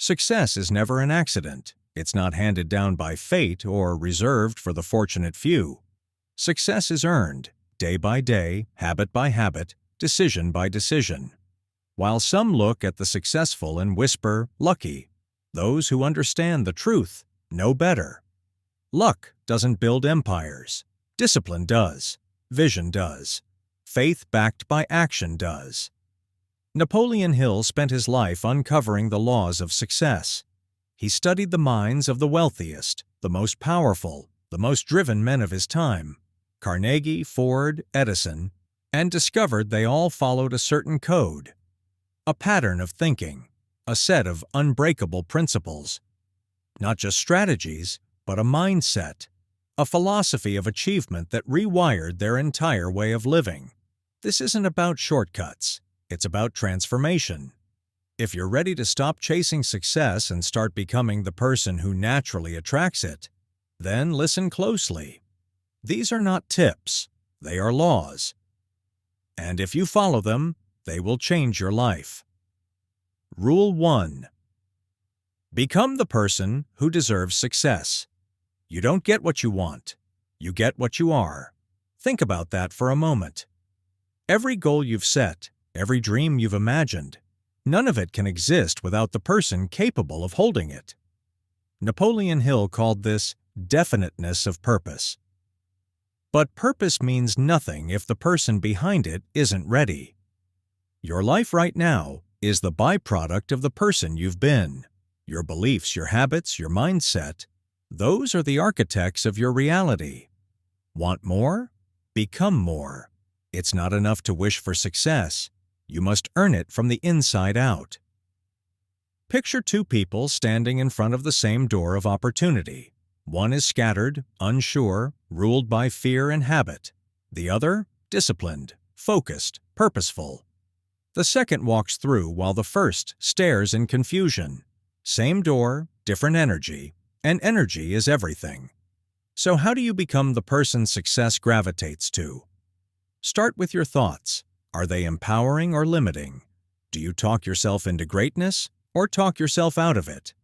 Success is never an accident. It's not handed down by fate or reserved for the fortunate few. Success is earned, day by day, habit by habit, decision by decision. While some look at the successful and whisper, "Lucky," those who understand the truth know better. Luck doesn't build empires. Discipline does. Vision does. Faith backed by action does. Napoleon Hill spent his life uncovering the laws of success. He studied the minds of the wealthiest, the most powerful, the most driven men of his time, Carnegie, Ford, Edison, and discovered they all followed a certain code, a pattern of thinking, a set of unbreakable principles. Not just strategies, but a mindset, a philosophy of achievement that rewired their entire way of living. This isn't about shortcuts. It's about transformation. If you're ready to stop chasing success and start becoming the person who naturally attracts it, then listen closely. These are not tips, they are laws. And if you follow them, they will change your life. Rule 1. Become the person who deserves success. You don't get what you want. You get what you are. Think about that for a moment. Every goal you've set, every dream you've imagined, none of it can exist without the person capable of holding it. Napoleon Hill called this definiteness of purpose. But purpose means nothing if the person behind it isn't ready. Your life right now is the byproduct of the person you've been. Your beliefs, your habits, your mindset, those are the architects of your reality. Want more? Become more. It's not enough to wish for success. You must earn it from the inside out. Picture two people standing in front of the same door of opportunity. One is scattered, unsure, ruled by fear and habit. The other, disciplined, focused, purposeful. The second walks through while the first stares in confusion. Same door, different energy, and energy is everything. So how do you become the person success gravitates to? Start with your thoughts. Are they empowering or limiting? Do you talk yourself into greatness or talk yourself out of it?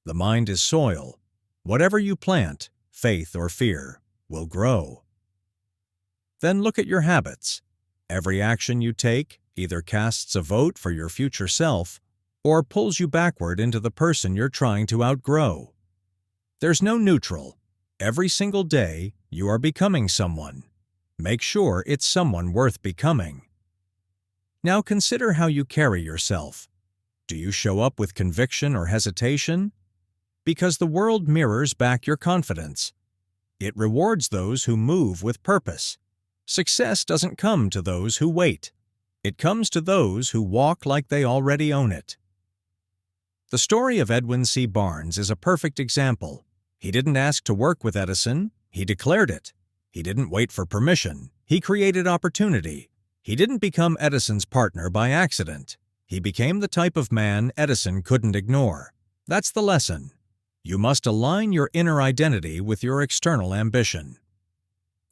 The mind is soil. Whatever you plant, faith or fear, will grow. Then look at your habits. Every action you take either casts a vote for your future self or pulls you backward into the person you're trying to outgrow. There's no neutral. Every single day, you are becoming someone. Make sure it's someone worth becoming. Now consider how you carry yourself. Do you show up with conviction or hesitation? Because the world mirrors back your confidence. It rewards those who move with purpose. Success doesn't come to those who wait. It comes to those who walk like they already own it. The story of Edwin C. Barnes is a perfect example. He didn't ask to work with Edison, he declared it. He didn't wait for permission, he created opportunity. He didn't become Edison's partner by accident. He became the type of man Edison couldn't ignore. That's the lesson. You must align your inner identity with your external ambition.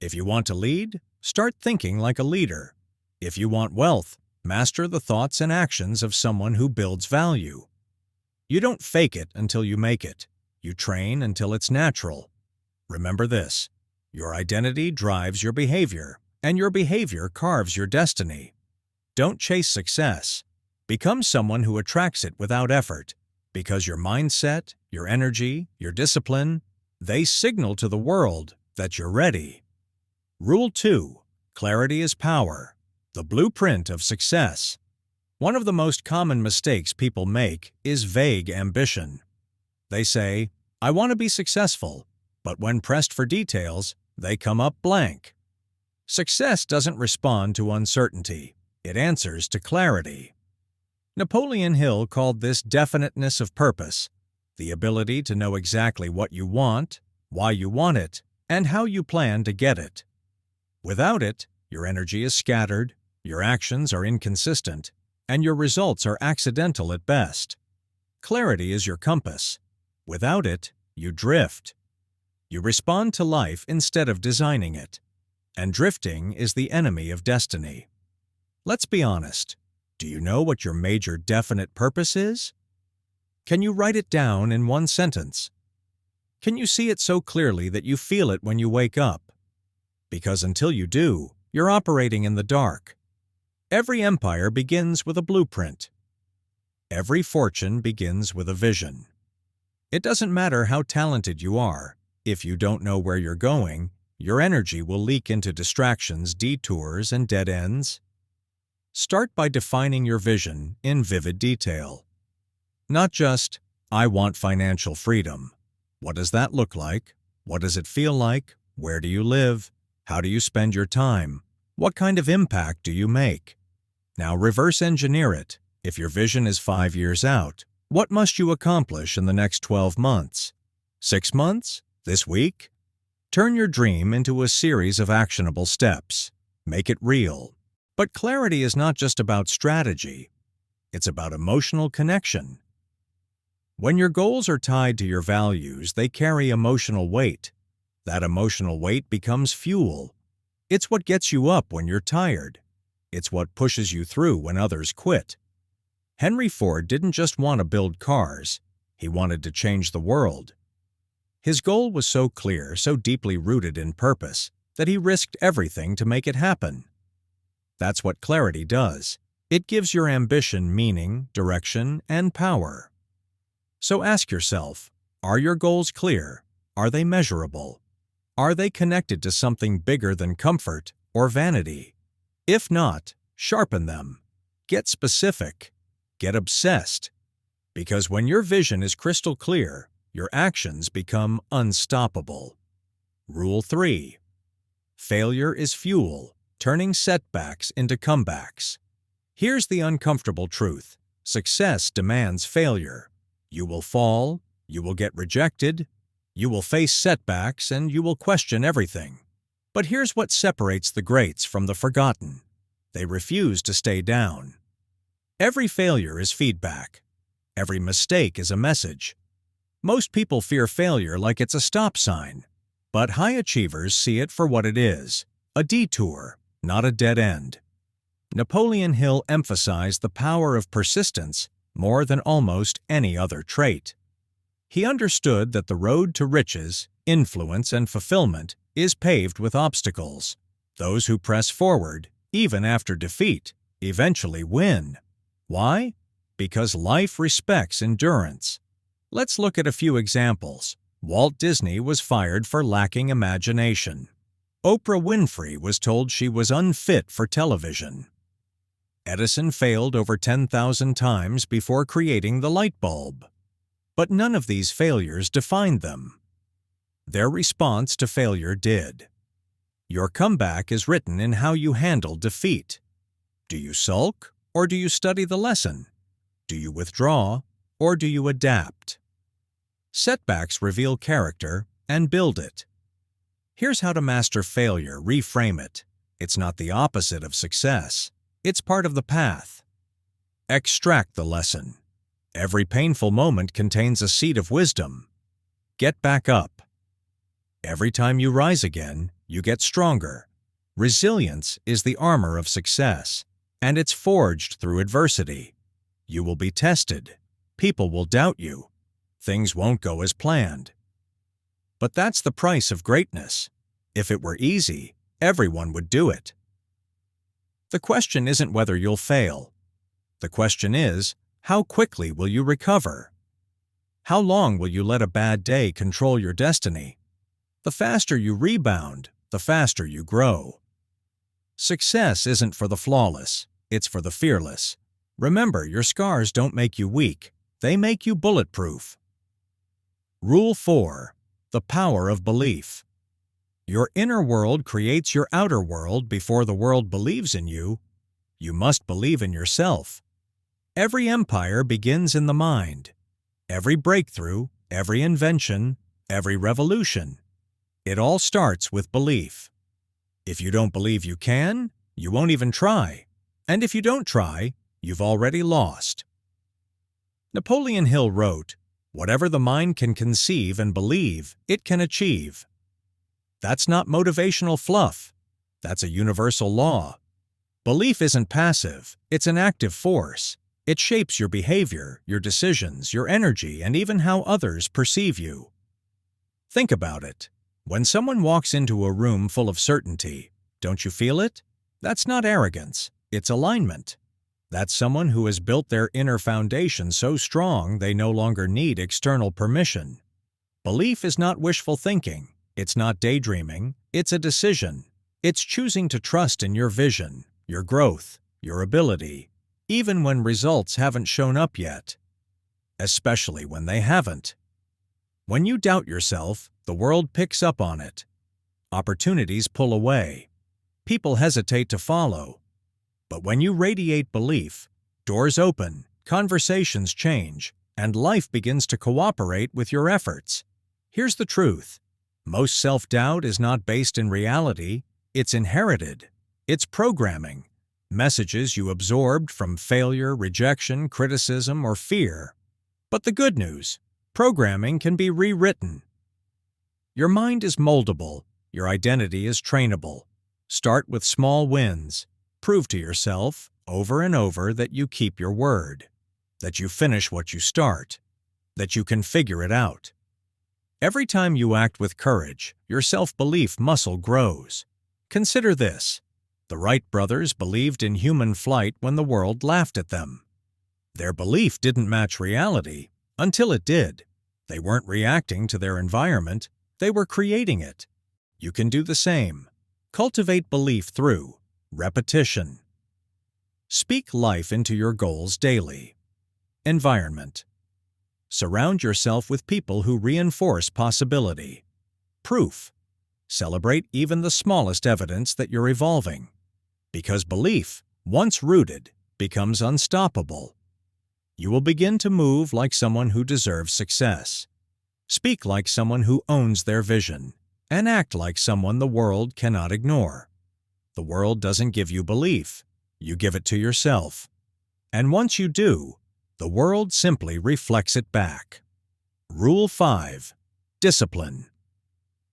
If you want to lead, start thinking like a leader. If you want wealth, master the thoughts and actions of someone who builds value. You don't fake it until you make it. You train until it's natural. Remember this: your identity drives your behavior, and your behavior carves your destiny. Don't chase success. Become someone who attracts it without effort, because your mindset, your energy, your discipline, they signal to the world that you're ready. Rule 2. Clarity is power. The blueprint of success. One of the most common mistakes people make is vague ambition. They say, "I want to be successful," but when pressed for details, they come up blank. Success doesn't respond to uncertainty. It answers to clarity. Napoleon Hill called this definiteness of purpose, the ability to know exactly what you want, why you want it, and how you plan to get it. Without it, your energy is scattered, your actions are inconsistent, and your results are accidental at best. Clarity is your compass. Without it, you drift. You respond to life instead of designing it. And drifting is the enemy of destiny. Let's be honest. Do you know what your major definite purpose is? Can you write it down in one sentence? Can you see it so clearly that you feel it when you wake up? Because until you do, you're operating in the dark. Every empire begins with a blueprint. Every fortune begins with a vision. It doesn't matter how talented you are. If you don't know where you're going, your energy will leak into distractions, detours, and dead ends. Start by defining your vision in vivid detail. Not just, I want financial freedom. What does that look like? What does it feel like? Where do you live? How do you spend your time? What kind of impact do you make? Now reverse engineer it. If your vision is 5 years out, what must you accomplish in the next 12 months? 6 months? This week? Turn your dream into a series of actionable steps. Make it real. But clarity is not just about strategy. It's about emotional connection. When your goals are tied to your values, they carry emotional weight. That emotional weight becomes fuel. It's what gets you up when you're tired. It's what pushes you through when others quit. Henry Ford didn't just want to build cars. He wanted to change the world. His goal was so clear, so deeply rooted in purpose, that he risked everything to make it happen. That's what clarity does. It gives your ambition meaning, direction, and power. So ask yourself, are your goals clear? Are they measurable? Are they connected to something bigger than comfort or vanity? If not, sharpen them. Get specific. Get obsessed. Because when your vision is crystal clear, your actions become unstoppable. Rule 3. Failure is fuel, turning setbacks into comebacks. Here's the uncomfortable truth. Success demands failure. You will fall, you will get rejected, you will face setbacks, and you will question everything. But here's what separates the greats from the forgotten. They refuse to stay down. Every failure is feedback. Every mistake is a message. Most people fear failure like it's a stop sign, but high achievers see it for what it is, a detour, not a dead end. Napoleon Hill emphasized the power of persistence more than almost any other trait. He understood that the road to riches, influence, and fulfillment is paved with obstacles. Those who press forward, even after defeat, eventually win. Why? Because life respects endurance. Let's look at a few examples. Walt Disney was fired for lacking imagination. Oprah Winfrey was told she was unfit for television. Edison failed over 10,000 times before creating the light bulb. But none of these failures defined them. Their response to failure did. Your comeback is written in how you handle defeat. Do you sulk, or do you study the lesson? Do you withdraw, or do you adapt? Setbacks reveal character and build it. Here's how to master failure. Reframe it. It's not the opposite of success. It's part of the path. Extract the lesson. Every painful moment contains a seed of wisdom. Get back up. Every time you rise again, you get stronger. Resilience is the armor of success, and it's forged through adversity. You will be tested. People will doubt you. Things won't go as planned. But that's the price of greatness. If it were easy, everyone would do it. The question isn't whether you'll fail. The question is, how quickly will you recover? How long will you let a bad day control your destiny? The faster you rebound, the faster you grow. Success isn't for the flawless, it's for the fearless. Remember, your scars don't make you weak, they make you bulletproof. Rule 4. The power of belief. Your inner world creates your outer world before the world believes in you. You must believe in yourself. Every empire begins in the mind. Every breakthrough, every invention, every revolution. It all starts with belief. If you don't believe you can, you won't even try. And if you don't try, you've already lost. Napoleon Hill wrote, "Whatever the mind can conceive and believe, it can achieve." That's not motivational fluff. That's a universal law. Belief isn't passive, it's an active force. It shapes your behavior, your decisions, your energy, and even how others perceive you. Think about it. When someone walks into a room full of certainty, don't you feel it? That's not arrogance, it's alignment. That's someone who has built their inner foundation so strong they no longer need external permission. Belief is not wishful thinking. It's not daydreaming. It's a decision. It's choosing to trust in your vision, your growth, your ability, even when results haven't shown up yet. Especially when they haven't. When you doubt yourself, the world picks up on it. Opportunities pull away. People hesitate to follow. But when you radiate belief, doors open, conversations change, and life begins to cooperate with your efforts. Here's the truth. Most self-doubt is not based in reality. It's inherited. It's programming. Messages you absorbed from failure, rejection, criticism, or fear. But the good news, programming can be rewritten. Your mind is moldable. Your identity is trainable. Start with small wins. Prove to yourself, over and over, that you keep your word, that you finish what you start, that you can figure it out. Every time you act with courage, your self-belief muscle grows. Consider this. The Wright brothers believed in human flight when the world laughed at them. Their belief didn't match reality until it did. They weren't reacting to their environment, they were creating it. You can do the same. Cultivate belief through repetition. Speak life into your goals daily. Environment. Surround yourself with people who reinforce possibility. Proof. Celebrate even the smallest evidence that you're evolving. Because belief, once rooted, becomes unstoppable. You will begin to move like someone who deserves success. Speak like someone who owns their vision, and act like someone the world cannot ignore. The world doesn't give you belief. You give it to yourself. And once you do, the world simply reflects it back. Rule 5. Discipline.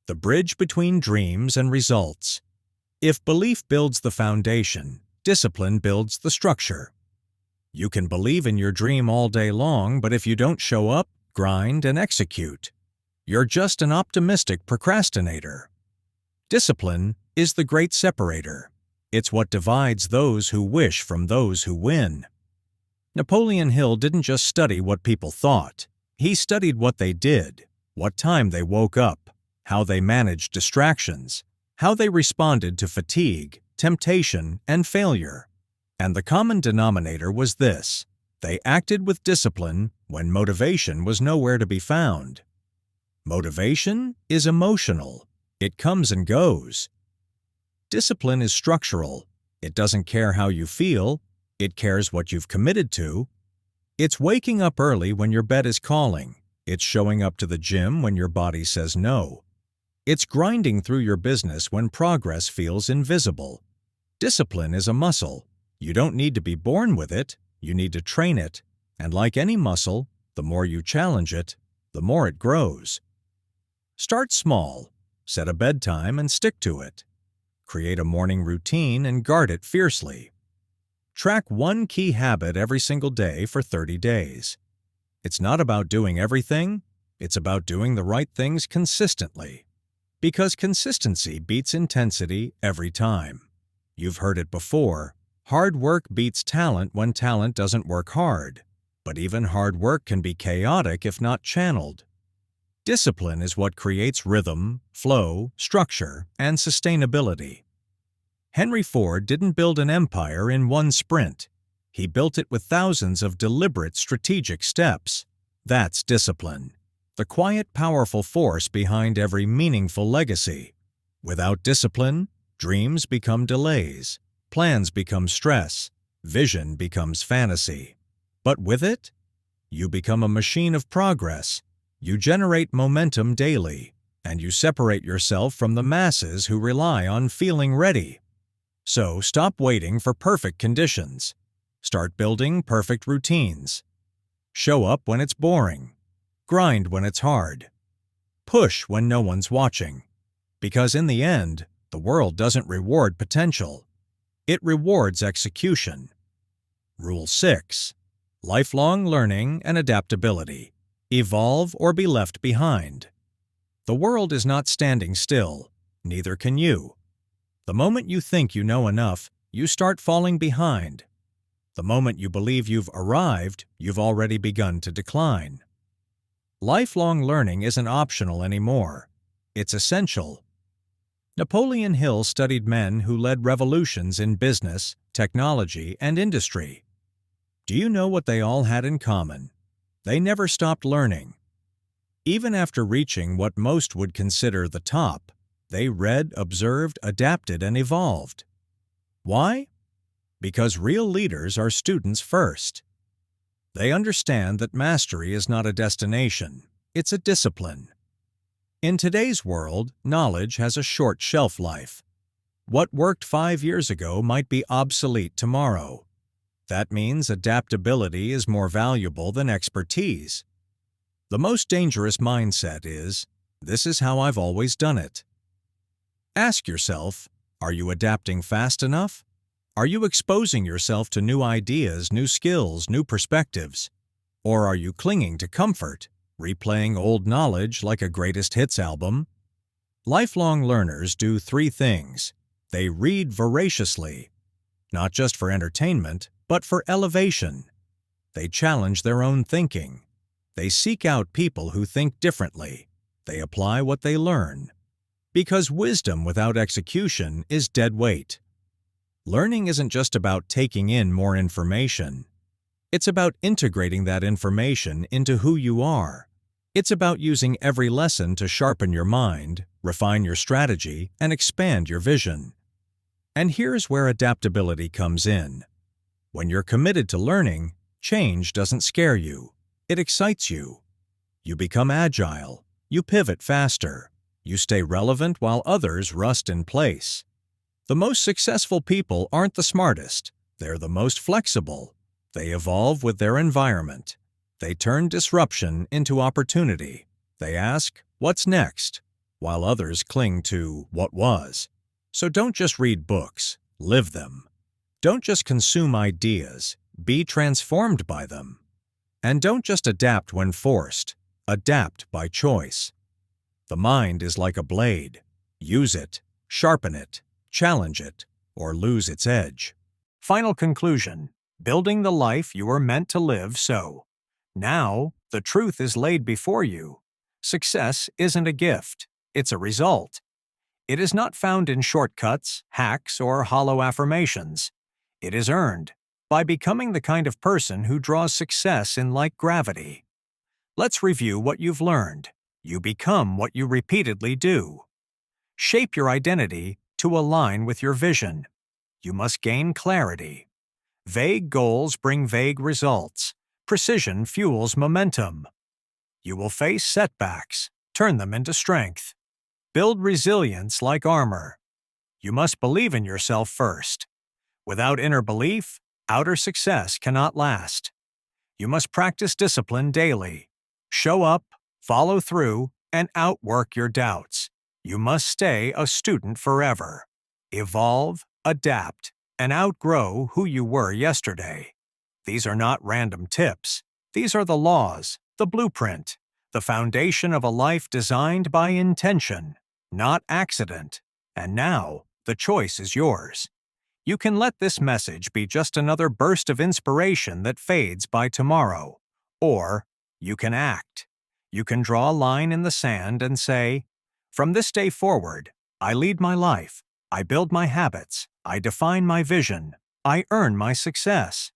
The bridge between dreams and results. If belief builds the foundation, discipline builds the structure. You can believe in your dream all day long, but if you don't show up, grind, and execute, you're just an optimistic procrastinator. Discipline is the great separator. It's what divides those who wish from those who win. Napoleon Hill didn't just study what people thought. He studied what they did, what time they woke up, how they managed distractions, how they responded to fatigue, temptation, and failure. And the common denominator was this: they acted with discipline when motivation was nowhere to be found. Motivation is emotional. It comes and goes. Discipline is structural. It doesn't care how you feel. It cares what you've committed to. It's waking up early when your bed is calling. It's showing up to the gym when your body says no. It's grinding through your business when progress feels invisible. Discipline is a muscle. You don't need to be born with it. You need to train it. And like any muscle, the more you challenge it, the more it grows. Start small. Set a bedtime and stick to it. Create a morning routine and guard it fiercely. Track one key habit every single day for 30 days. It's not about doing everything. It's about doing the right things consistently. Because consistency beats intensity every time. You've heard it before. Hard work beats talent when talent doesn't work hard. But even hard work can be chaotic if not channeled. Discipline is what creates rhythm, flow, structure, and sustainability. Henry Ford didn't build an empire in one sprint. He built it with thousands of deliberate, strategic steps. That's discipline, the quiet, powerful force behind every meaningful legacy. Without discipline, dreams become delays, plans become stress, vision becomes fantasy. But with it, you become a machine of progress. You generate momentum daily, and you separate yourself from the masses who rely on feeling ready. So stop waiting for perfect conditions. Start building perfect routines. Show up when it's boring. Grind when it's hard. Push when no one's watching. Because in the end, the world doesn't reward potential. It rewards execution. Rule 6. Lifelong learning and adaptability. Evolve or be left behind. The world is not standing still, neither can you. The moment you think you know enough, you start falling behind. The moment you believe you've arrived, you've already begun to decline. Lifelong learning isn't optional anymore. It's essential. Napoleon Hill studied men who led revolutions in business, technology, and industry. Do you know what they all had in common? They never stopped learning. Even after reaching what most would consider the top, they read, observed, adapted, and evolved. Why? Because real leaders are students first. They understand that mastery is not a destination, it's a discipline. In today's world, knowledge has a short shelf life. What worked 5 years ago might be obsolete tomorrow. That means adaptability is more valuable than expertise. The most dangerous mindset is, "This is how I've always done it." Ask yourself, are you adapting fast enough? Are you exposing yourself to new ideas, new skills, new perspectives? Or are you clinging to comfort, replaying old knowledge like a greatest hits album? Lifelong learners do 3 things. They read voraciously, not just for entertainment, but for elevation. They challenge their own thinking. They seek out people who think differently. They apply what they learn. Because wisdom without execution is dead weight. Learning isn't just about taking in more information. It's about integrating that information into who you are. It's about using every lesson to sharpen your mind, refine your strategy, and expand your vision. And here's where adaptability comes in. When you're committed to learning, change doesn't scare you. It excites you. You become agile. You pivot faster. You stay relevant while others rust in place. The most successful people aren't the smartest. They're the most flexible. They evolve with their environment. They turn disruption into opportunity. They ask, "What's next?" while others cling to what was. So don't just read books, live them. Don't just consume ideas, be transformed by them. And don't just adapt when forced, adapt by choice. The mind is like a blade. Use it, sharpen it, challenge it, or lose its edge. Final conclusion: building the life you were meant to live so. Now, the truth is laid before you. Success isn't a gift, it's a result. It is not found in shortcuts, hacks, or hollow affirmations. It is earned by becoming the kind of person who draws success in like gravity. Let's review what you've learned. You become what you repeatedly do. Shape your identity to align with your vision. You must gain clarity. Vague goals bring vague results. Precision fuels momentum. You will face setbacks. Turn them into strength. Build resilience like armor. You must believe in yourself first. Without inner belief, outer success cannot last. You must practice discipline daily. Show up, follow through, and outwork your doubts. You must stay a student forever. Evolve, adapt, and outgrow who you were yesterday. These are not random tips. These are the laws, the blueprint, the foundation of a life designed by intention, not accident. And now, the choice is yours. You can let this message be just another burst of inspiration that fades by tomorrow. Or you can act. You can draw a line in the sand and say, "From this day forward, I lead my life. I build my habits. I define my vision. I earn my success."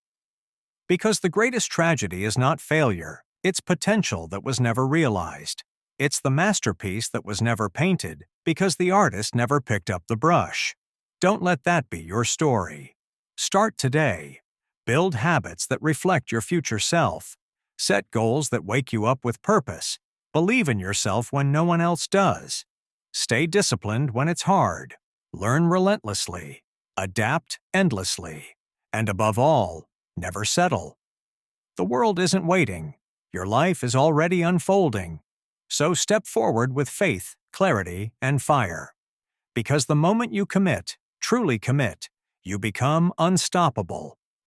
Because the greatest tragedy is not failure, it's potential that was never realized. It's the masterpiece that was never painted because the artist never picked up the brush. Don't let that be your story. Start today. Build habits that reflect your future self. Set goals that wake you up with purpose. Believe in yourself when no one else does. Stay disciplined when it's hard. Learn relentlessly. Adapt endlessly. And above all, never settle. The world isn't waiting. Your life is already unfolding. So step forward with faith, clarity, and fire. Because the moment you commit, truly commit, you become unstoppable.